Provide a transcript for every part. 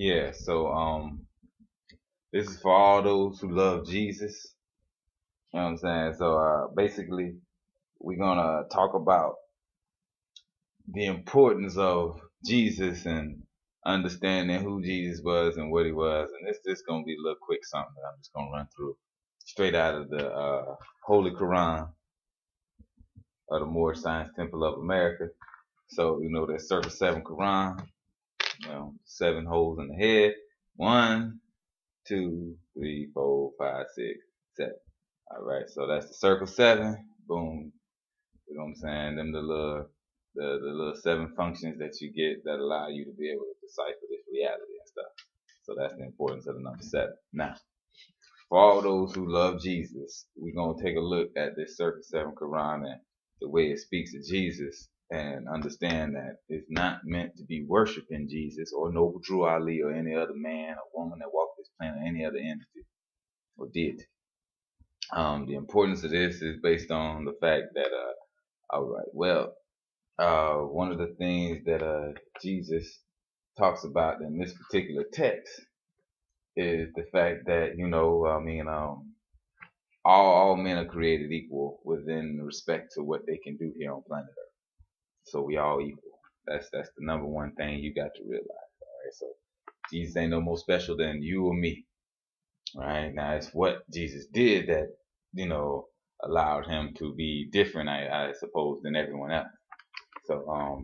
Yeah, so this is for all those who love Jesus. You know what I'm saying? So basically we're gonna talk about the importance of Jesus and understanding who Jesus was and what he was. And it's just gonna be a little quick something that I'm just gonna run through straight out of the Holy Quran of the Moorish Science Temple of America. So you know there's circa 7 Quran, 7 holes in the head. 1, 2, 3, 4, 5, 6, 7. All right, so that's the circle 7. Boom. You know what I'm saying? Them the little 7 functions that you get that allow you to be able to decipher this reality and stuff. So that's the importance of the number 7. Now, for all those who love Jesus, we're gonna take a look at this circle 7 Quran and the way it speaks of Jesus and understand that it's not meant to be worshiping Jesus or Noble Drew Ali or any other man or woman that walked this planet or any other entity or did. The importance of this is based on the fact that, all right, well, one of the things that Jesus talks about in this particular text is the fact that, all men are created equal within respect to what they can do here on planet Earth. So we all equal. That's the number one thing you got to realize. All right, so Jesus ain't no more special than you or me. Right now, it's what Jesus did that allowed him to be different, I suppose, than everyone else. So,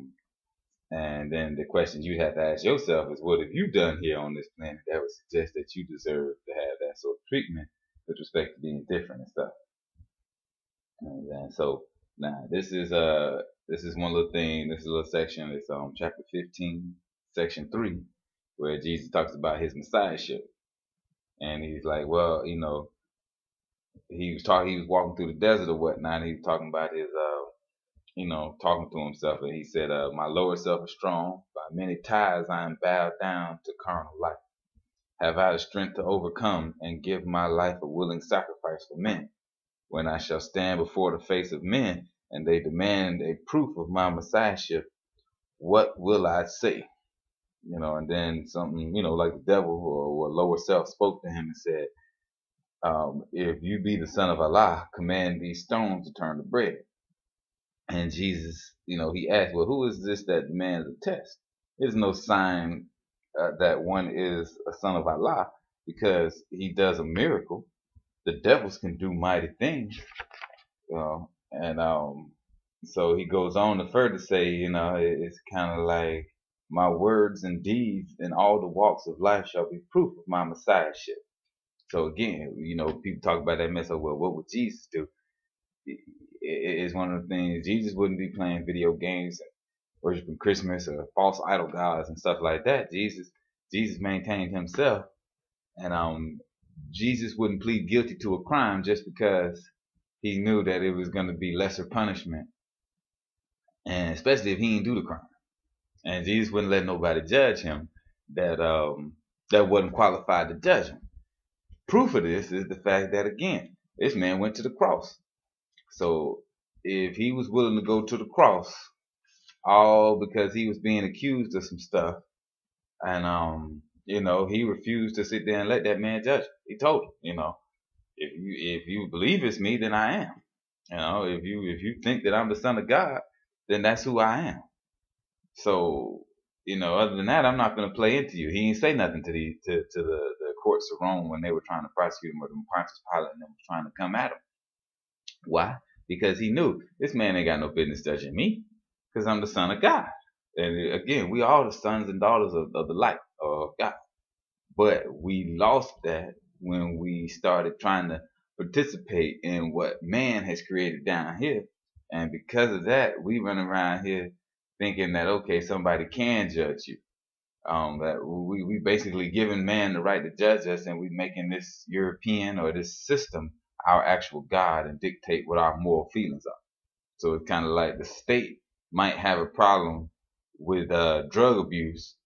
and then the question you have to ask yourself is, what have you done here on this planet that would suggest that you deserve to have that sort of treatment with respect to being different and stuff? And so now this is one little thing. This is a little section. It's chapter 15, section 3, where Jesus talks about his messiahship, and he's like, well, he was walking through the desert or whatnot. And he was talking about his talking to himself, and he said, my lower self is strong. By many ties I am bowed down to carnal life. Have I the strength to overcome and give my life a willing sacrifice for men? When I shall stand before the face of men and they demand a proof of my messiahship, what will I say? And then something, like the devil or lower self spoke to him and said, if you be the son of Allah, command these stones to turn to bread. And Jesus, he asked, well, who is this that demands a test? There's no sign that one is a son of Allah because he does a miracle. The devils can do mighty things. And so he goes on to further say, it's kind of like my words and deeds in all the walks of life shall be proof of my messiahship. So again, people talk about that mess of, well, what would Jesus do? It's one of the things. Jesus wouldn't be playing video games and worshiping Christmas or false idol gods and stuff like that. Jesus maintained himself, and Jesus wouldn't plead guilty to a crime just because he knew that it was going to be lesser punishment, and especially if he didn't do the crime. And Jesus wouldn't let nobody judge him that wasn't qualified to judge him. Proof of this is the fact that, again, this man went to the cross. So if he was willing to go to the cross, all because he was being accused of some stuff, and he refused to sit there and let that man judge him. He told him, if you believe it's me, then I am. If you think that I'm the son of God, then that's who I am. So, other than that, I'm not going to play into you. He didn't say nothing to the courts of Rome when they were trying to prosecute him, or the Pontius Pilate and them was trying to come at him. Why? Because he knew this man ain't got no business judging me, because I'm the son of God. And again, we are the sons and daughters of the light of God. But we lost that when we started trying to participate in what man has created down here. And because of that, we run around here thinking that, okay, somebody can judge you. That we basically giving man the right to judge us, and we making this European or this system our actual God and dictate what our moral feelings are. So it's kind of like the state might have a problem with drug abuse,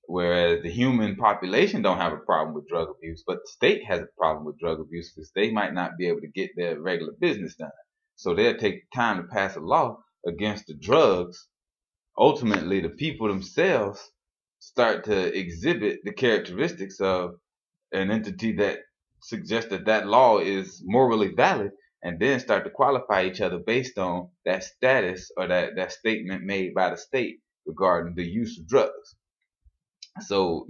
whereas the human population don't have a problem with drug abuse, but the state has a problem with drug abuse because they might not be able to get their regular business done. So they'll take time to pass a law against the drugs. Ultimately, the people themselves start to exhibit the characteristics of an entity that suggests that that law is morally valid, and then start to qualify each other based on that status or that statement made by the state regarding the use of drugs. So,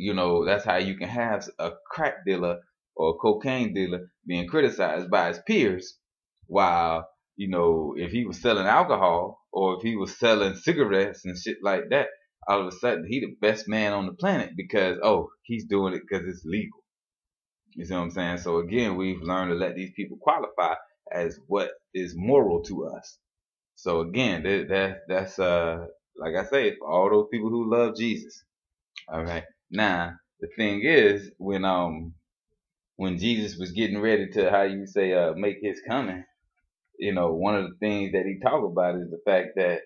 that's how you can have a crack dealer or a cocaine dealer being criticized by his peers, while, if he was selling alcohol or if he was selling cigarettes and shit like that, all of a sudden he the best man on the planet because, oh, he's doing it because it's legal. You see what I'm saying? So again, we've learned to let these people qualify as what is moral to us. So again, that's like I say, for all those people who love Jesus. All right. Now the thing is, when Jesus was getting ready to, how you say, make his coming, one of the things that he talked about is the fact that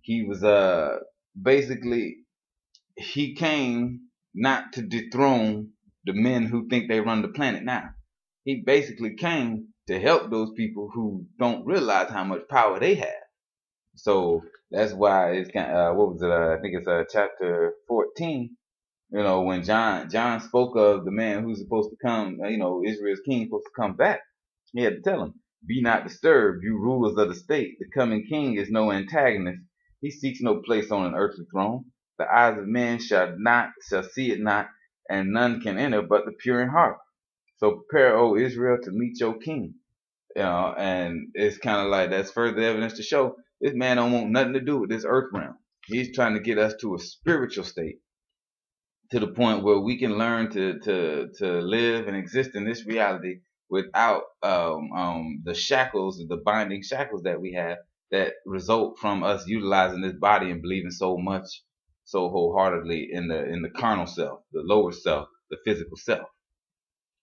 he was basically, he came not to dethrone the men who think they run the planet now. He basically came to help those people who don't realize how much power they have. So that's why it's kind of, what was it? I think it's chapter 14. When John spoke of the man who's supposed to come, Israel's king supposed to come back. He had to tell him, "Be not disturbed, you rulers of the state. The coming king is no antagonist. He seeks no place on an earthly throne. The eyes of men shall see it not, and none can enter but the pure in heart. So prepare, O Israel, to meet your king." And it's kind of like that's further evidence to show this man don't want nothing to do with this earth realm. He's trying to get us to a spiritual state, to the point where we can learn to live and exist in this reality without the shackles, the binding shackles that we have that result from us utilizing this body and believing so wholeheartedly in the carnal self, the lower self, the physical self.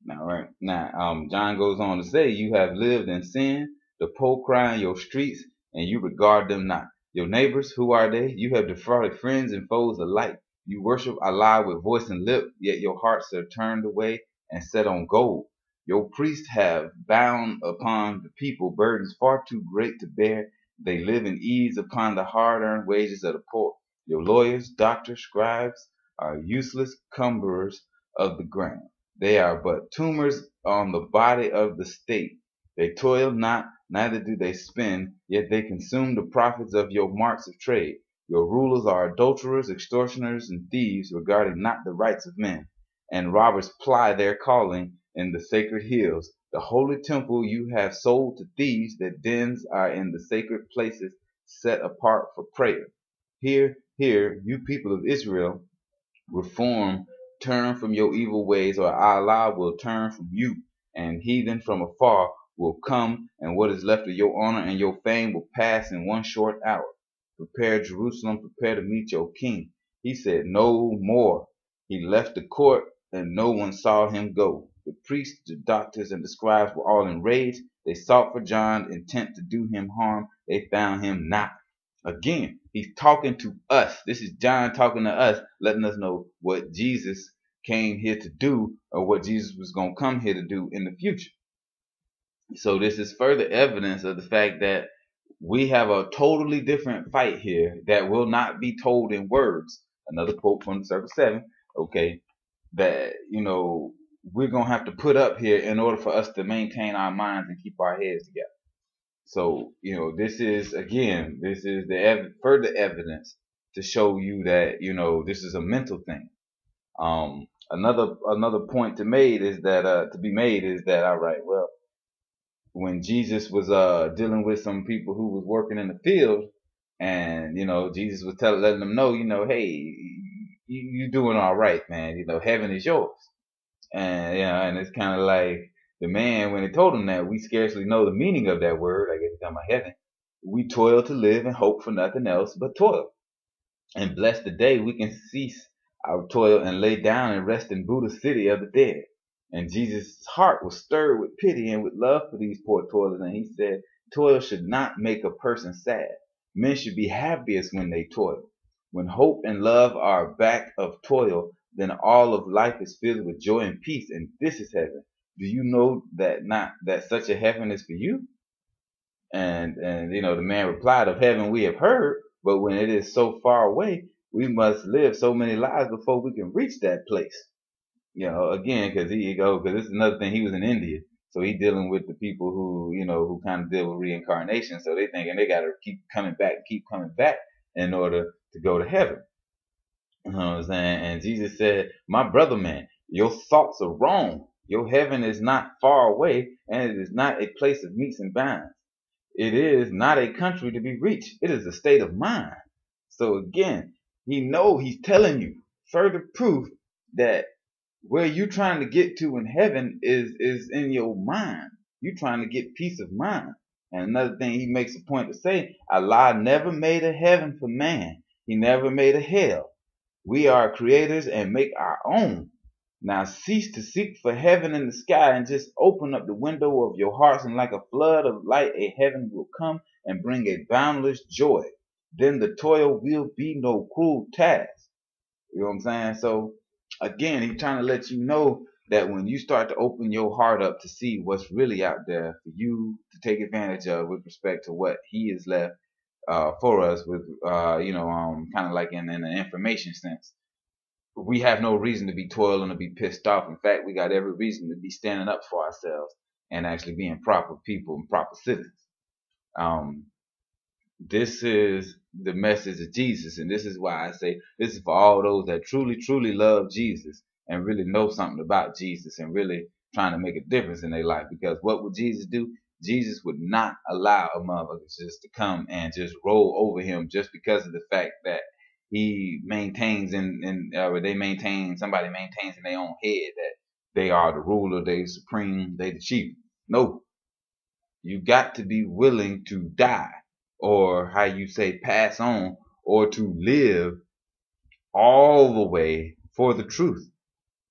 Now, right now, John goes on to say, "You have lived in sin, the poor cry in your streets, and you regard them not. Your neighbors, who are they? You have defrauded friends and foes alike. You worship Allah with voice and lip, yet your hearts are turned away and set on gold. Your priests have bound upon the people burdens far too great to bear. They live in ease upon the hard-earned wages of the poor. Your lawyers, doctors, scribes are useless cumberers of the ground. They are but tumors on the body of the state. They toil not, neither do they spin, yet they consume the profits of your marts of trade. Your rulers are adulterers, extortioners, and thieves, regarding not the rights of men. And robbers ply their calling in the sacred hills. The holy temple you have sold to thieves, their dens are in the sacred places set apart for prayer. Hear, hear, you people of Israel, reform, turn from your evil ways, or Allah will turn from you, and heathen from afar will come, and what is left of your honor and your fame will pass in one short hour. Prepare, Jerusalem, prepare to meet your king." He said no more. He left the court, and no one saw him go. The priests, the doctors, and the scribes were all enraged. They sought for John, intent to do him harm. They found him not. Again, he's talking to us. This is John talking to us, letting us know what Jesus came here to do, or what Jesus was going to come here to do in the future. So this is further evidence of the fact that we have a totally different fight here that will not be told in words. Another quote from Circle 7, okay, that, we're going to have to put up here in order for us to maintain our minds and keep our heads together. So, this is the further evidence to show you that, this is a mental thing. Another point to be made is that, all right, well, when Jesus was dealing with some people who was working in the field, and Jesus was letting them know, hey, you doing all right, man. Heaven is yours. And and it's kind of like the man, when he told him that, we scarcely know the meaning of that word. I guess he's talking about heaven. We toil to live and hope for nothing else but toil. And bless the day we can cease our toil and lay down and rest in Buddha's city of the dead. And Jesus' heart was stirred with pity and with love for these poor toilers. And he said, toil should not make a person sad. Men should be happiest when they toil. When hope and love are back of toil, then all of life is filled with joy and peace. And this is heaven. Do you know that such a heaven is for you? And the man replied, of heaven we have heard, but when it is so far away, we must live so many lives before we can reach that place. Again, because this is another thing. He was in India, so he dealing with the people who kind of deal with reincarnation. So they thinking they got to keep coming back in order to go to heaven. You know what I'm saying? And Jesus said, "My brother, man, your thoughts are wrong. Your heaven is not far away, and it is not a place of meats and bounds. It is not a country to be reached. It is a state of mind." So again, he's telling you further proof that where you trying to get to in heaven is in your mind. You trying to get peace of mind. And another thing he makes a point to say, Allah never made a heaven for man. He never made a hell. We are creators and make our own. Now cease to seek for heaven in the sky and just open up the window of your hearts, and like a flood of light a heaven will come and bring a boundless joy. Then the toil will be no cruel task. You know what I'm saying? So again, he's trying to let you know that when you start to open your heart up to see what's really out there for you to take advantage of with respect to what he has left for us with kind of like in an information sense, we have no reason to be toiling or be pissed off. In fact, we got every reason to be standing up for ourselves and actually being proper people and proper citizens. Um, this is the message of Jesus, and this is why I say this is for all those that truly, truly love Jesus and really know something about Jesus and really trying to make a difference in their life. Because what would Jesus do? Jesus would not allow a motherfucker just to come and just roll over him just because of the fact that he maintains somebody maintains in their own head that they are the ruler, they supreme, they the chief. No, you got to be willing to die, or how you say pass on, or to live all the way for the truth.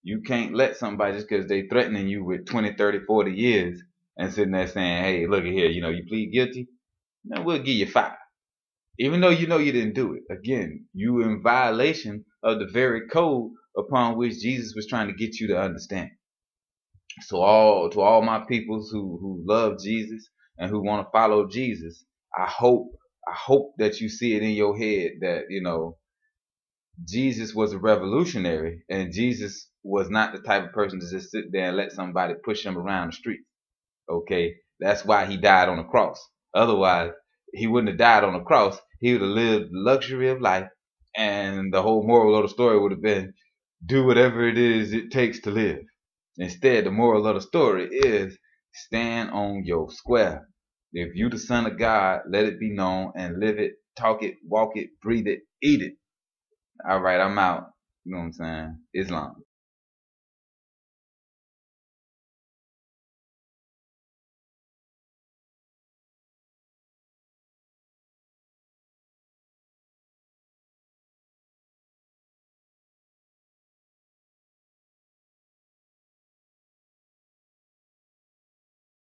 You can't let somebody, just because they threatening you with 20, 30, 40 years and sitting there saying, hey, look at here, you plead guilty, we'll give you 5. Even though you know you didn't do it. Again, you in violation of the very code upon which Jesus was trying to get you to understand. So to all my peoples who love Jesus and who want to follow Jesus, I hope that you see it in your head that Jesus was a revolutionary, and Jesus was not the type of person to just sit there and let somebody push him around the street. Okay, that's why he died on the cross. Otherwise, he wouldn't have died on the cross. He would have lived the luxury of life, and the whole moral of the story would have been do whatever it is it takes to live. Instead, the moral of the story is stand on your square. If you the son of God, let it be known and live it, talk it, walk it, breathe it, eat it. All right, I'm out. You know what I'm saying? Islam.